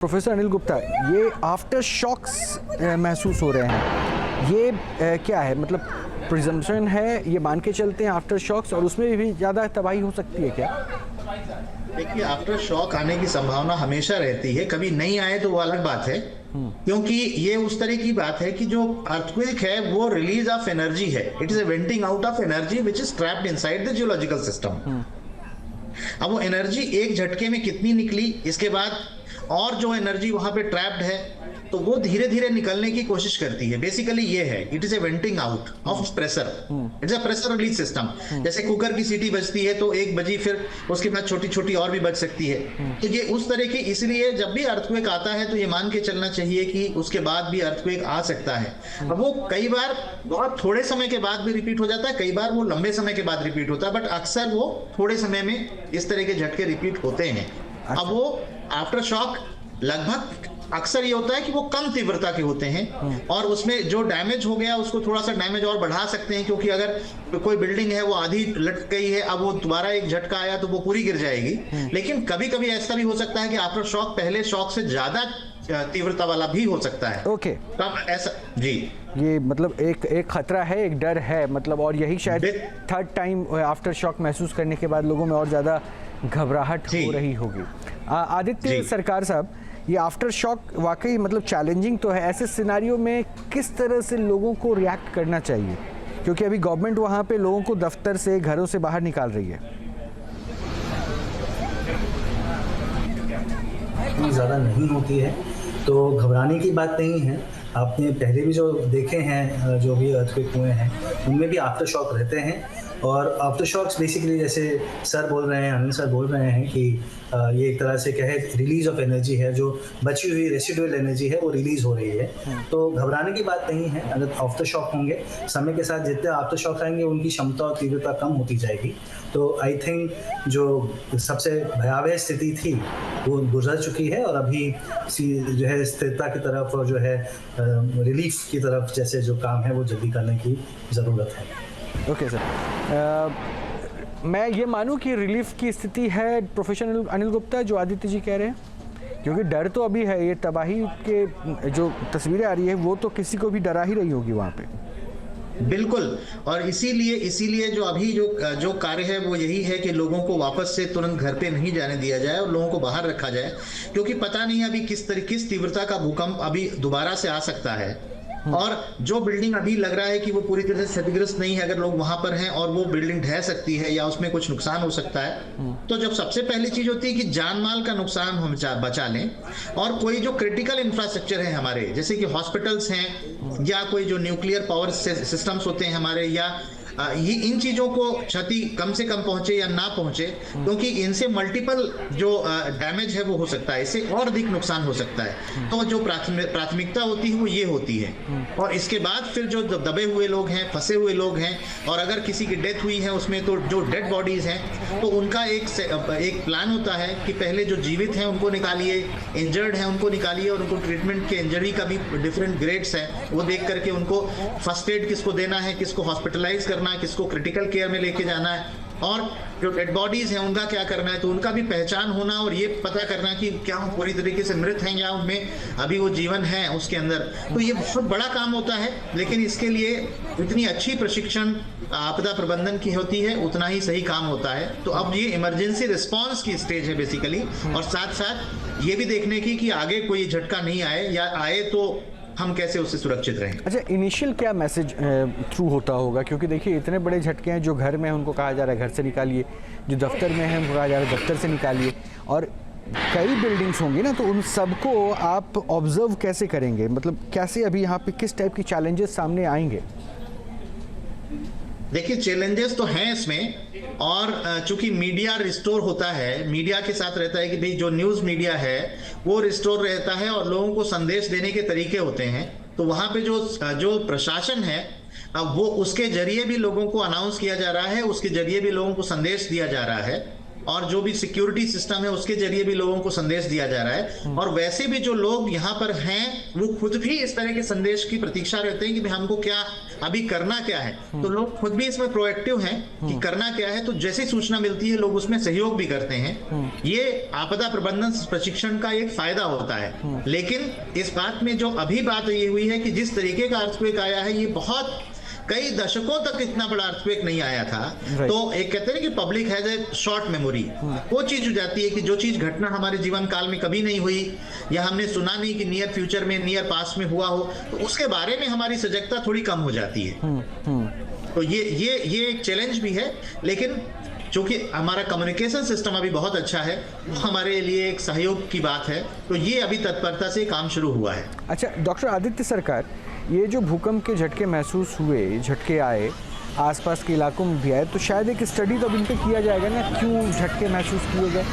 Professor Anil Gupta, ये after shocks महसूस हो रहे हैं, ये क्या है? मतलब प्रिजम्पशन है, ये मान के चलते हैं आफ्टर शॉक्स, और उसमें भी ज़्यादा तबाही हो सकती है क्या? देखिए, आफ्टर शॉक आने की संभावना हमेशा रहती है, कभी नहीं आए तो वो अलग बात है। क्योंकि ये उस तरह की बात है कि जो अर्थक्वेक है वो रिलीज ऑफ एनर्जी है। It is a venting out of energy which is trapped inside the geological system. अब वो एनर्जी एक झटके में कितनी निकली, इसके बाद और जो एनर्जी वहां पे ट्रैप्ड है तो वो धीरे धीरे निकलने की कोशिश करती है। बेसिकली ये है, it is a venting out of pressure. It's a pressure release system. जैसे कुकर की सीटी बजती है तो एक बजी, फिर उसके बाद छोटी छोटी और भी बज सकती है। तो ये उस तरह की, इसलिए जब भी अर्थक्वेक आता है तो ये मान के चलना चाहिए कि उसके बाद भी अर्थक्वेक आ सकता है। अब वो कई बार बहुत थोड़े समय के बाद भी रिपीट हो जाता है, कई बार वो लंबे समय के बाद रिपीट होता है, बट अक्सर वो थोड़े समय में इस तरह के झटके रिपीट होते हैं। अब वो आफ्टर शॉक लगभग अक्सर ये होता है कि वो कम तीव्रता के होते हैं, और उसमें जो डैमेज हो गया उसको थोड़ा सा डैमेज और बढ़ा सकते हैं। क्योंकि अगर कोई बिल्डिंग है वो आधी लटक गई है, अब वो दोबारा एक झटका आया तो वो पूरी गिर जाएगी। लेकिन कभी कभी ऐसा भी हो सकता है कि आफ्टर शॉक पहले शॉक से ज्यादा तीव्रता वाला भी हो सकता है। ओके, तब ऐसा जी, ये मतलब एक खतरा है, एक डर है, मतलब, और यही शायद थर्ड टाइम आफ्टर शॉक महसूस करने के बाद लोगों में और ज़्यादा घबराहट हो रही होगी। आदित्य सरकार साहब, ये आफ्टर शॉक वाकई मतलब चैलेंजिंग तो है। ऐसे सिनारियो में किस तरह से लोगों को रिएक्ट करना चाहिए? क्योंकि अभी गवर्नमेंट वहाँ पे लोगों को दफ्तर से, घरों से बाहर निकाल रही है। इतनी ज़्यादा नहीं होती है तो घबराने की बात नहीं है। आपने पहले भी जो देखे हैं, जो भी अर्थक्वेक हुए हैं, उनमें भी आफ्टर शॉक रहते हैं। और आफ्टर शॉक्स बेसिकली, जैसे सर बोल रहे हैं, अनिल सर बोल रहे हैं कि ये एक तरह से क्या है, रिलीज ऑफ एनर्जी है, जो बची हुई रेसिडुअल एनर्जी है वो रिलीज हो रही है। तो घबराने की बात नहीं है। अगर आफ्टर शॉक होंगे, समय के साथ जितने आफ्टर शॉक आएंगे उनकी क्षमता और तीव्रता कम होती जाएगी। तो आई थिंक जो सबसे भयावह स्थिति थी वो गुजर चुकी है, और अभी जो है स्थिरता की तरफ और जो है रिलीफ की तरफ जैसे जो काम है वो जल्दी करने की ज़रूरत है। ओके सर, मैं ये मानूं कि रिलीफ की स्थिति है, प्रोफेसर अनिल गुप्ता, जो आदित्य जी कह रहे हैं? क्योंकि डर तो अभी है, ये तबाही के जो तस्वीरें आ रही है वो तो किसी को भी डरा ही रही होगी वहाँ पे। बिल्कुल, और इसीलिए जो अभी जो कार्य है वो यही है कि लोगों को वापस से तुरंत घर पे नहीं जाने दिया जाए और लोगों को बाहर रखा जाए। क्योंकि पता नहीं अभी किस तीव्रता का भूकंप अभी दोबारा से आ सकता है। और जो बिल्डिंग अभी लग रहा है कि वो पूरी तरह से क्षतिग्रस्त नहीं है, अगर लोग वहां पर हैं और वो बिल्डिंग ढह सकती है या उसमें कुछ नुकसान हो सकता है, तो जब सबसे पहली चीज होती है कि जान माल का नुकसान हम बचा लें। और कोई जो क्रिटिकल इंफ्रास्ट्रक्चर है हमारे, जैसे कि हॉस्पिटल्स हैं या कोई जो न्यूक्लियर पावर सिस्टम्स होते हैं हमारे, या ये इन चीजों को क्षति कम से कम पहुंचे या ना पहुंचे, क्योंकि इनसे मल्टीपल जो डैमेज है वो हो सकता है, इससे और अधिक नुकसान हो सकता है। तो जो प्राथमिकता होती है वो ये होती है। और इसके बाद फिर जो दबे हुए लोग हैं, फंसे हुए लोग हैं, और अगर किसी की डेथ हुई है उसमें, तो जो डेड बॉडीज हैं तो उनका एक प्लान होता है कि पहले जो जीवित हैं उनको निकालिए, इंजर्ड हैं उनको निकालिए, और उनको ट्रीटमेंट के इंजरी का भी डिफरेंट ग्रेड्स हैं, वो देख करके उनको फर्स्ट एड किसको देना है, किसको हॉस्पिटलाइज करना है, किसको क्रिटिकल केयर में लेके जाना है, और जो डेड बॉडीज हैं उनका क्या करना है, तो उनका भी पहचान होना, और ये पता करना कि क्या वो पूरी तरीके से मृत हैं या उनमें अभी वो जीवन है उसके अंदर। तो ये बहुत बड़ा काम होता है, लेकिन इसके लिए इतनी अच्छी प्रशिक्षण आपदा प्रबंधन की होती है, उतना ही सही काम होता है। तो अब ये इमरजेंसी रिस्पॉन्स की स्टेज है बेसिकली, और साथ साथ ये भी देखने की कि आगे कोई झटका नहीं आए, या आए तो हम कैसे उससे सुरक्षित रहें। अच्छा, इनिशियल क्या मैसेज थ्रू होता होगा? क्योंकि देखिए इतने बड़े झटके हैं, जो घर में हैं उनको कहा जा रहा है घर से निकालिए, जो दफ्तर में हैं उनको कहा जा रहा है दफ्तर से निकालिए, और कई बिल्डिंग्स होंगी ना, तो उन सबको आप ऑब्जर्व कैसे करेंगे? मतलब कैसे अभी यहाँ पे किस टाइप की चैलेंजेस सामने आएंगे? देखिए, चैलेंजेस तो हैं इसमें, और चूंकि मीडिया रिस्टोर होता है, मीडिया के साथ रहता है कि भाई जो न्यूज़ मीडिया है वो रिस्टोर रहता है, और लोगों को संदेश देने के तरीके होते हैं। तो वहाँ पे जो प्रशासन है, अब वो उसके जरिए भी लोगों को अनाउंस किया जा रहा है, उसके जरिए भी लोगों को संदेश दिया जा रहा है। और जो भी सिक्योरिटी सिस्टम है उसके जरिए भी लोगों को संदेश दिया जा रहा है। और वैसे भी जो लोग यहाँ पर हैं वो खुद भी इस तरह के संदेश की प्रतीक्षा रहते हैं कि भाई हमको क्या अभी करना क्या है। तो लोग खुद भी इसमें प्रोएक्टिव हैं कि करना क्या है, तो जैसी सूचना मिलती है लोग उसमें सहयोग भी करते हैं। ये आपदा प्रबंधन प्रशिक्षण का एक फायदा होता है। लेकिन इस बात में जो अभी बात ये हुई है कि जिस तरीके का अर्थक्वेक आया है, ये बहुत कई दशकों तक इतना बड़ा अर्थक्वेक नहीं आया था। तो एक कहते हैं कि public has a short memory, वो चीज हो जाती है कि जो चीज घटना हमारे जीवन काल में कभी नहीं हुई या हमने सुना नहीं कि नियर फ्यूचर में, नियर पास्ट में हुआ हो, तो उसके बारे में हमारी सजगता थोड़ी कम हो जाती है। तो ये एक चैलेंज भी है, लेकिन चूंकि हमारा कम्युनिकेशन सिस्टम अभी बहुत अच्छा है, हमारे लिए एक सहयोग की बात है। तो ये अभी तत्परता से काम शुरू हुआ है। अच्छा डॉक्टर आदित्य सरकार, ये जो भूकंप के झटके महसूस हुए, झटके आए, आसपास के इलाकों में भी आए, तो शायद एक स्टडी तो अब इन पे किया जाएगा ना, क्यों झटके महसूस किए गए,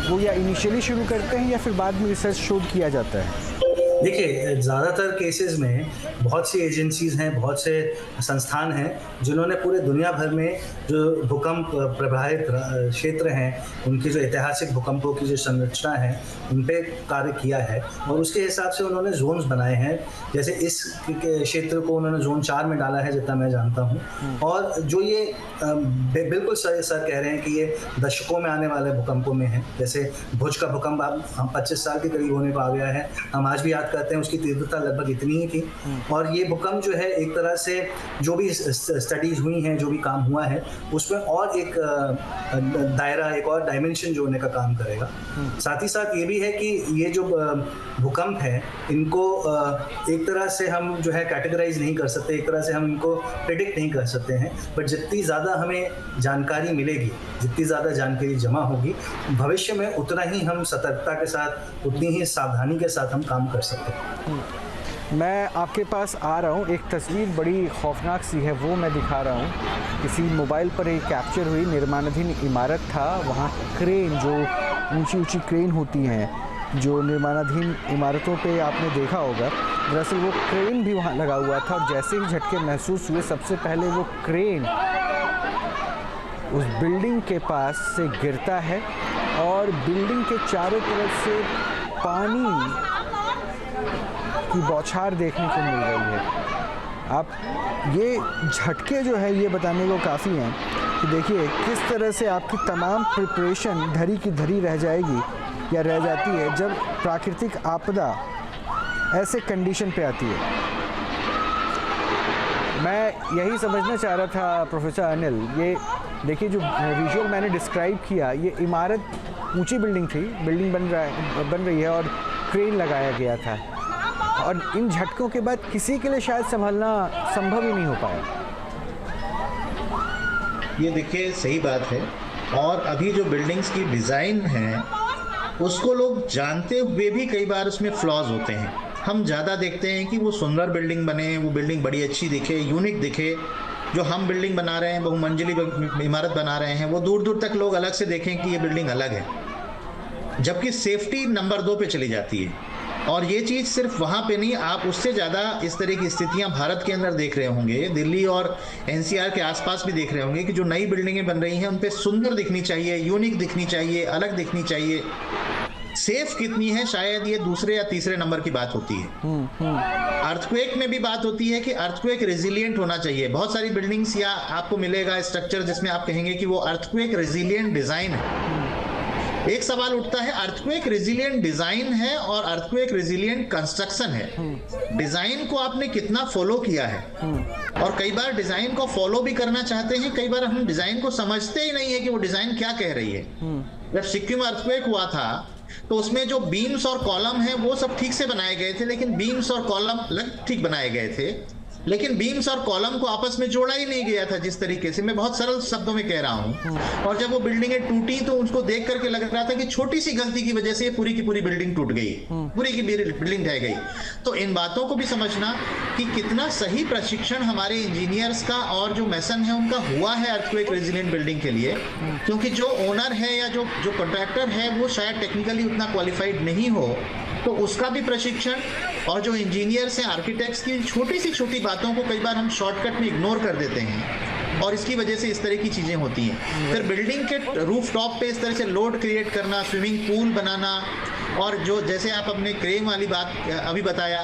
वो या इनिशियली शुरू करते हैं या फिर बाद में रिसर्च शोध किया जाता है? देखिए, ज़्यादातर केसेस में बहुत सी एजेंसीज़ हैं, बहुत से संस्थान हैं जिन्होंने पूरे दुनिया भर में जो भूकंप प्रभावित क्षेत्र हैं, उनकी जो ऐतिहासिक भूकंपों की जो संरचना है, उन पे कार्य किया है और उसके हिसाब से उन्होंने जोन्स बनाए हैं। जैसे इस क्षेत्र को उन्होंने जोन 4 में डाला है जितना मैं जानता हूँ। और जो ये बिल्कुल सर कह रहे हैं कि ये दशकों में आने वाले भूकंपों में है। जैसे भुज का भूकंप हम 25 साल के करीब होने को आ गया है, हम आज भी याद करते हैं, उसकी तीव्रता लगभग इतनी ही थी। और ये भूकंप जो है, एक तरह से जो भी स्टडीज हुई हैं, जो भी काम हुआ है, उसमें और एक दायरा, एक और डायमेंशन जोड़ने का काम करेगा। साथ ही साथ ये भी है कि ये जो भूकंप है, इनको एक तरह से हम जो है कैटेगराइज नहीं कर सकते, एक तरह से हम इनको प्रेडिक्ट नहीं कर सकते हैं। बट जितनी ज़्यादा हमें जानकारी मिलेगी, जितनी ज़्यादा जानकारी जमा होगी, भविष्य में उतना ही हम सतर्कता के साथ, उतनी ही सावधानी के साथ हम काम कर सकते हैं। मैं आपके पास आ रहा हूँ, एक तस्वीर बड़ी खौफनाक सी है, वो मैं दिखा रहा हूँ। किसी मोबाइल पर एक कैप्चर हुई निर्माणाधीन इमारत था, वहाँ क्रेन, जो ऊंची ऊंची क्रेन होती हैं जो निर्माणाधीन इमारतों पे आपने देखा होगा, दरअसल वो क्रेन भी वहाँ लगा हुआ था। और जैसे ही झटके महसूस हुए, सबसे पहले वो क्रेन उस बिल्डिंग के पास से गिरता है और बिल्डिंग के चारों तरफ से पानी की बौछार देखने को मिल रही है। आप ये झटके जो है ये बताने को काफ़ी हैं कि देखिए किस तरह से आपकी तमाम प्रिपरेशन धरी की धरी रह जाएगी या रह जाती है जब प्राकृतिक आपदा ऐसे कंडीशन पे आती है। मैं यही समझना चाह रहा था प्रोफेसर अनिल, ये देखिए जो विजुअल मैंने डिस्क्राइब किया, ये इमारत ऊंची बिल्डिंग थी, बिल्डिंग बन रही है और क्रेन लगाया गया था, और इन झटकों के बाद किसी के लिए शायद संभलना संभव ही नहीं हो पाया। ये देखिए सही बात है। और अभी जो बिल्डिंग्स की डिज़ाइन है उसको लोग जानते हुए भी कई बार उसमें फ्लॉज होते हैं। हम ज़्यादा देखते हैं कि वो सुंदर बिल्डिंग बने, वो बिल्डिंग बड़ी अच्छी दिखे, यूनिक दिखे। जो हम बिल्डिंग बना रहे हैं, बहुमंजिली इमारत बना रहे हैं, वो दूर दूर तक लोग अलग से देखें कि ये बिल्डिंग अलग है, जबकि सेफ्टी नंबर 2 पे चली जाती है। और ये चीज़ सिर्फ वहाँ पे नहीं, आप उससे ज़्यादा इस तरह की स्थितियाँ भारत के अंदर देख रहे होंगे, दिल्ली और एनसीआर के आसपास भी देख रहे होंगे कि जो नई बिल्डिंगें बन रही हैं उन पे सुंदर दिखनी चाहिए, यूनिक दिखनी चाहिए, अलग दिखनी चाहिए। सेफ कितनी है, शायद ये दूसरे या तीसरे नंबर की बात होती है। अर्थक्वेक में भी बात होती है कि अर्थक्वेक रेजिलिएंट होना चाहिए। बहुत सारी बिल्डिंग्स या आपको मिलेगा स्ट्रक्चर जिसमें आप कहेंगे कि वो अर्थक्वेक रेजिलिएंट डिज़ाइन है। एक सवाल उठता है, अर्थक्वेक रेजिलिएंट डिजाइन है और अर्थक्वेक रेजिलिएंट कंस्ट्रक्शन है, डिजाइन को आपने कितना फॉलो किया है? और कई बार डिजाइन को फॉलो भी करना चाहते हैं, कई बार हम डिजाइन को समझते ही नहीं है कि वो डिजाइन क्या कह रही है। जब सिक्किम अर्थक्वेक हुआ था तो उसमें जो बीम्स और कॉलम है वो सब ठीक से बनाए गए थे, लेकिन बीम्स और कॉलम ठीक बनाए गए थे, लेकिन बीम्स और कॉलम को आपस में जोड़ा ही नहीं गया था जिस तरीके से। मैं बहुत सरल शब्दों में कह रहा हूं। और जब वो बिल्डिंगें टूटी तो उसको देख करके लग रहा था कि छोटी सी गलती की वजह से पूरी की पूरी बिल्डिंग टूट गई, पूरी की पूरी बिल्डिंग ढह गई। तो इन बातों को भी समझना कि कितना सही प्रशिक्षण हमारे इंजीनियर्स का और जो मैसन है उनका हुआ है अर्थक्वेक रेजिलिएंट बिल्डिंग के लिए, क्योंकि जो ओनर है या जो कॉन्ट्रैक्टर है वो शायद टेक्निकली उतना क्वालिफाइड नहीं हो, तो उसका भी प्रशिक्षण, और जो इंजीनियर्स हैं, आर्किटेक्ट्स की छोटी सी छोटी बातों को कई बार हम शॉर्टकट में इग्नोर कर देते हैं, और इसकी वजह से इस तरह की चीजें होती हैं। फिर बिल्डिंग के रूफ टॉप पे इस तरह से लोड क्रिएट करना, स्विमिंग पूल बनाना, और जो जैसे आप अपने क्रेन वाली बात अभी बताया,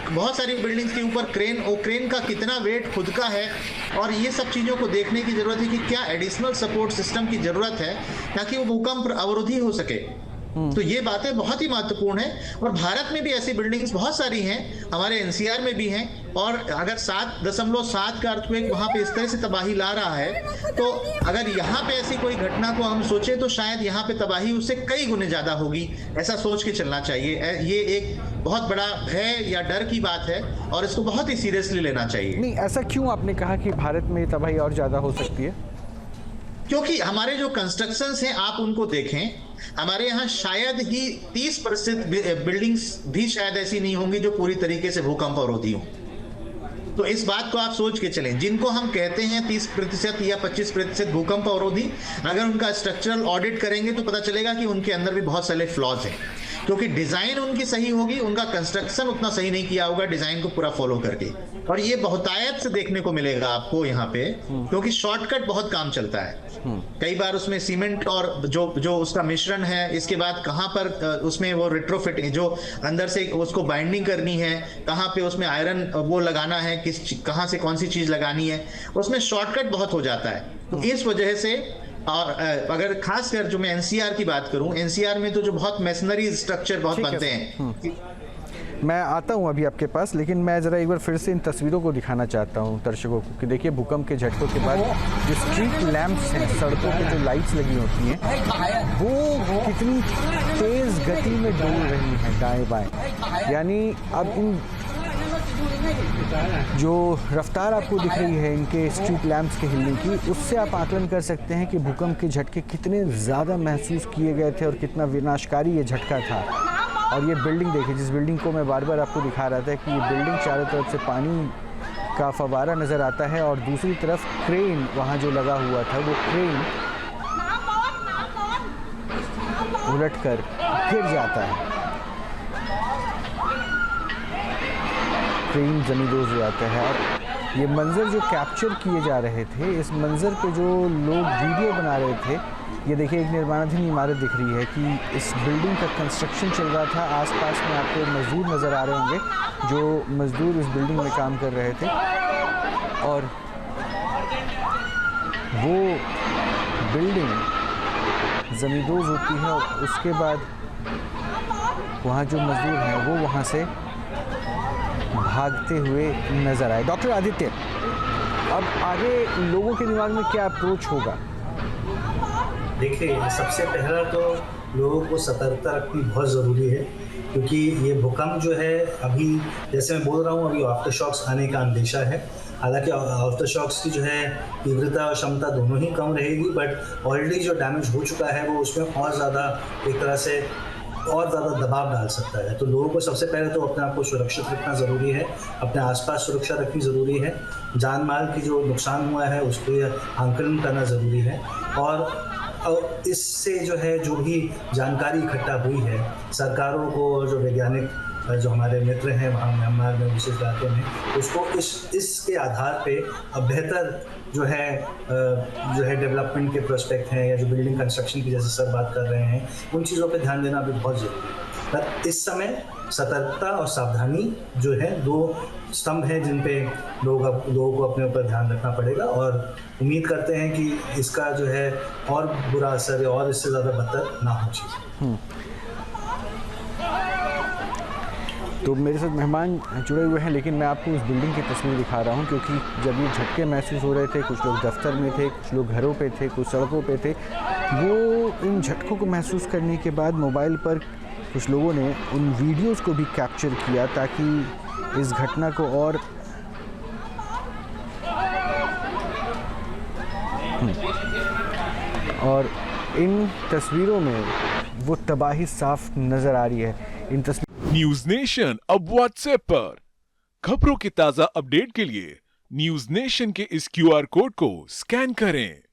बहुत सारी बिल्डिंग्स के ऊपर क्रेन, वो क्रेन का कितना वेट खुद का है, और ये सब चीज़ों को देखने की ज़रूरत है कि क्या एडिशनल सपोर्ट सिस्टम की ज़रूरत है ताकि वो भूकंप अवरोधी हो सके। तो ये बातें बहुत ही महत्वपूर्ण है, और भारत में भी ऐसी बिल्डिंग्स बहुत सारी हैं, हमारे एनसीआर में भी हैं, और अगर 7.7 का अर्थक्वेक वहां पे इस तरह से तबाही ला रहा है, तो अगर यहाँ पे ऐसी कोई घटना को हम सोचे तो शायद यहाँ पे तबाही उससे कई गुने ज्यादा होगी, ऐसा सोच के चलना चाहिए। ये एक बहुत बड़ा भय या डर की बात है, और इसको बहुत ही सीरियसली लेना चाहिए। नहीं, ऐसा क्यों आपने कहा कि भारत में तबाही और ज्यादा हो सकती है? क्योंकि हमारे जो कंस्ट्रक्शंस हैं आप उनको देखें, हमारे यहाँ शायद ही 30% बिल्डिंग्स भी शायद ऐसी नहीं होंगी जो पूरी तरीके से भूकंप अवरोधी हो। तो इस बात को आप सोच के चलें, जिनको हम कहते हैं 30% या 25% भूकंप अवरोधी, अगर उनका स्ट्रक्चरल ऑडिट करेंगे तो पता चलेगा कि उनके अंदर भी बहुत सारे फ्लॉज हैं, क्योंकि डिजाइन उनकी सही होगी, उनका कंस्ट्रक्शन उतना सही नहीं किया होगा डिजाइन को पूरा फॉलो करके। और ये बहुतायत से देखने को मिलेगा आपको यहाँ पे, क्योंकि शॉर्टकट बहुत काम चलता है। कई बार उसमें सीमेंट और जो उसका मिश्रण है, इसके बाद कहाँ पर उसमें वो रिट्रोफिट जो अंदर से उसको बाइंडिंग करनी है, कहाँ पे उसमें आयरन वो लगाना है, कहाँ से कौन सी चीज लगानी है, उसमें शॉर्टकट बहुत हो जाता है। तो इस वजह से, और अगर खासकर जो मैं एनसीआर की बात करूं, एनसीआर में तो जो बहुत मैसनरी स्ट्रक्चर बहुत बनते हैं। मैं आता हूं अभी आपके पास, लेकिन मैं ज़रा एक बार फिर से इन तस्वीरों को दिखाना चाहता हूं दर्शकों को कि देखिए भूकंप के झटकों के बाद जो स्ट्रीट लैंप्स हैं, सड़कों पे जो लाइट्स लगी होती हैं, वो कितनी तेज़ गति में डोल रही हैं दाएं बाएं। यानी अब इन जो रफ्तार आपको दिख रही है इनके स्ट्रीट लैंप्स के हिलने की, उससे आप आकलन कर सकते हैं कि भूकंप के झटके कितने ज़्यादा महसूस किए गए थे और कितना विनाशकारी ये झटका था। और ये बिल्डिंग देखिए, जिस बिल्डिंग को मैं बार बार आपको दिखा रहा था कि ये बिल्डिंग चारों तरफ से पानी का फवारा नज़र आता है, और दूसरी तरफ क्रेन वहाँ जो लगा हुआ था, वो क्रेन उलटकर गिर जाता है, क्रेन जमींदोज़ हो जाता है। और ये मंज़र जो कैप्चर किए जा रहे थे, इस मंज़र पे जो लोग वीडियो बना रहे थे, ये देखिए एक निर्माणाधीन इमारत दिख रही है कि इस बिल्डिंग का कंस्ट्रक्शन चल रहा था। आसपास में आपको मज़दूर नज़र आ रहे होंगे, जो मज़दूर इस बिल्डिंग में काम कर रहे थे, और वो बिल्डिंग जमींदोज़ होती है, और उसके बाद वहाँ जो मज़दूर हैं वो वहाँ से भागते हुए नज़र आए। डॉक्टर आदित्य, अब आगे लोगों के दिमाग में क्या अप्रोच होगा? देखिए, सबसे पहला तो लोगों को सतर्कता रखनी बहुत ज़रूरी है, क्योंकि ये भूकंप जो है, अभी जैसे मैं बोल रहा हूँ, अभी आफ्टर शॉक्स आने का अंदेशा है। हालांकि आफ्टर शॉक्स की जो है तीव्रता और क्षमता दोनों ही कम रहेगी, बट ऑलरेडी जो डैमेज हो चुका है वो उसमें और ज़्यादा एक तरह से और ज़्यादा दबाव डाल सकता है। तो लोगों को सबसे पहले तो अपने आप को सुरक्षित रखना ज़रूरी है, अपने आसपास सुरक्षा रखनी ज़रूरी है, जान माल की जो नुकसान हुआ है उसको आंकलन करना ज़रूरी है, और इससे जो है जो भी जानकारी इकट्ठा हुई है सरकारों को, और जो वैज्ञानिक जो हमारे मित्र हैं वहाँ म्यांमार में विशेष इलाके में, उसको इसके आधार पे अब बेहतर जो है डेवलपमेंट के प्रोस्पेक्ट हैं, या जो बिल्डिंग कंस्ट्रक्शन की जैसे सर बात कर रहे हैं, उन चीज़ों पे ध्यान देना भी बहुत ज़रूरी है। पर इस समय सतर्कता और सावधानी जो है दो स्तंभ हैं जिन पे लोगों को अपने ऊपर ध्यान रखना पड़ेगा, और उम्मीद करते हैं कि इसका जो है और बुरा असर और इससे ज़्यादा बदतर ना हो चीज़। तो मेरे साथ मेहमान जुड़े हुए हैं, लेकिन मैं आपको उस बिल्डिंग की तस्वीर दिखा रहा हूं, क्योंकि जब ये झटके महसूस हो रहे थे, कुछ लोग दफ्तर में थे, कुछ लोग घरों पे थे, कुछ सड़कों पे थे, वो इन झटकों को महसूस करने के बाद मोबाइल पर कुछ लोगों ने उन वीडियोस को भी कैप्चर किया ताकि इस घटना को और इन तस्वीरों में वो तबाही साफ नज़र आ रही है। इन न्यूज नेशन अब व्हाट्सएप पर खबरों की ताजा अपडेट के लिए न्यूज नेशन के इस QR कोड को स्कैन करें।